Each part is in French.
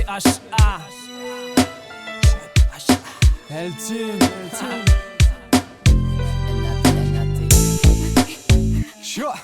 BHA Eltine Sure.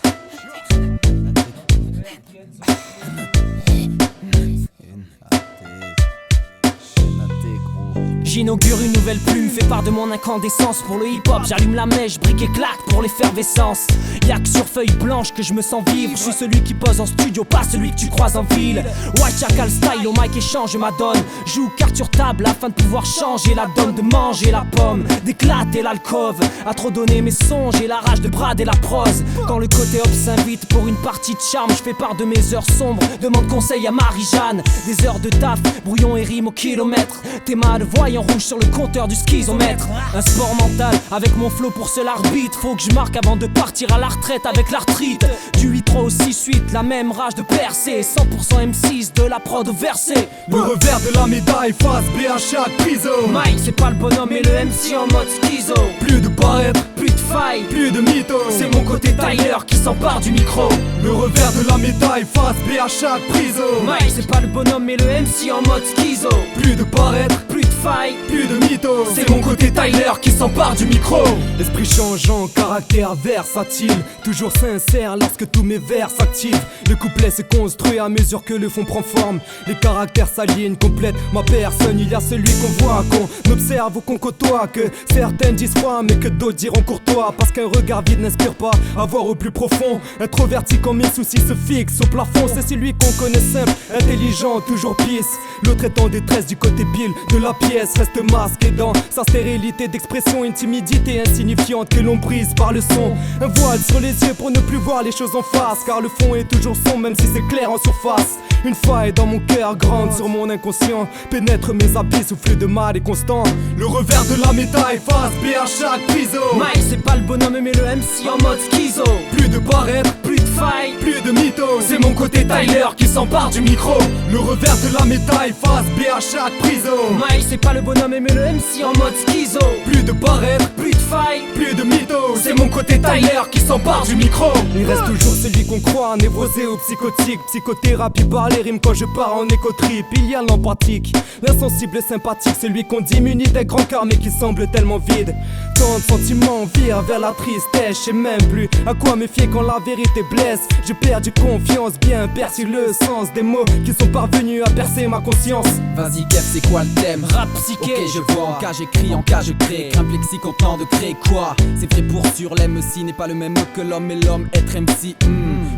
J'inaugure une nouvelle plume, fais part de mon incandescence. Pour le hip-hop, j'allume la mèche, brique et claque pour l'effervescence. Y'a que sur feuille blanche que je me sens vivre. Je suis celui qui pose en studio, pas celui que tu croises en ville. White Chacal style, au mic et change ma donne. Joue carte sur table afin de pouvoir changer la donne. De manger la pomme, d'éclater l'alcôve. À trop donner mes sons, j'ai la rage de brader la prose. Quand le côté hop s'invite pour une partie de charme, je fais part de mes heures sombres, demande conseil à Marie-Jeanne. Des heures de taf, brouillon et rime au kilomètre. Tes mains de voyant rouge sur le compteur du schizomètre. Un sport mental avec mon flow pour seul arbitre. Faut que je marque avant de partir à la retraite avec l'arthrite. Du 8-3 au 6-8, la même rage de percer. 100% M6 de la prod au verset. Le revers de la médaille face BHA prison. Mike c'est pas le bonhomme et le MC en mode schizo. Plus de paraître, plus de faille, plus de mythos. C'est mon côté Tyler qui s'empare du micro. Le revers de la médaille face BHA prison. Mike c'est pas le bonhomme et le MC en mode schizo. Plus de paraître, plus de faille, plus de mythos. C'est mon côté Tyler qui s'empare du micro. Esprit changeant, caractère versatile. Toujours sincère lorsque tous mes vers s'activent. Le couplet se construit à mesure que le fond prend forme. Les caractères s'alignent, complètent ma personne. Il y a celui qu'on voit, qu'on observe ou qu'on côtoie. Que certains disent froid mais que d'autres diront courtois. Parce qu'un regard vide n'inspire pas à voir au plus profond. Introverti quand mes soucis se fixent au plafond. C'est celui qu'on connaît simple, intelligent, toujours pisse. L'autre est en détresse du côté Bill de la pièce. Reste masqué dans sa stérilité d'expression. Une timidité insignifiante que l'on brise par le son. Un voile sur les yeux pour ne plus voir les choses en face. Car le fond est toujours sombre même si c'est clair en surface. Une faille dans mon cœur grande sur mon inconscient. Pénètre mes habits, souffle de mal et constant. Le revers de la médaille face BHA prison. Mike c'est pas le bonhomme mais le MC en mode schizo. Plus de paraître, plus de faille, plus de mythos. C'est mon côté Tyler qui s'empare du micro. Le revers de la médaille face BHA prison. Mike c'est pas le bonhomme mais le MC en mode schizo. Plus de paraître, plus de faille, plus de mythos. C'est mon côté Tyler qui s'empare du micro. Il reste toujours celui qu'on croit, névrosé ou psychotique. Psychothérapie par les rimes quand je pars en éco-trip. Il y a l'empathique, l'insensible sympathique. Celui qu'on diminue d'un grand cœur mais qui semble tellement vide. Tant de sentiments virent vers la tristesse. Je sais même plus à quoi me fier quand la vérité blesse. Je perds du confiance, bien perçu le sens des mots qui sont parvenus à percer ma conscience. Vas-y Gap, c'est quoi le thème? Rap psyché. Ok je vois, en cas j'écris, en cas je crée. Un plexi content de créer quoi? C'est fait pour sur l'MC n'est pas le même que l'homme et l'homme être MC.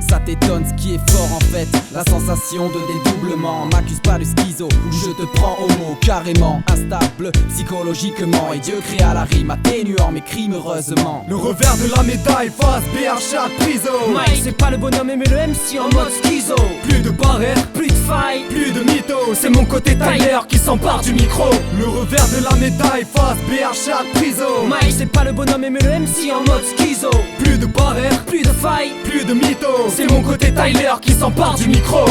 Ça t'étonne ce qui est fort en fait. La sensation de dédoublement. M'accuse pas de schizo ou je te prends au mot carrément. Instable psychologiquement. Et Dieu créa la rime atténuant mes crimes heureusement. Le revers de la médaille face BHA prison. Mike c'est pas le bonhomme mais le MC en mode schizo. Plus de paraître, plus de faille, plus de mythos. C'est mon côté Tyler qui s'empare du micro. Le revers de la médaille face BHA prison. Mike c'est pas le bonhomme mais le MC en mode schizo. Plus de paraître, plus de faille, plus de mythos. C'est mon côté Tyler qui s'empare du micro.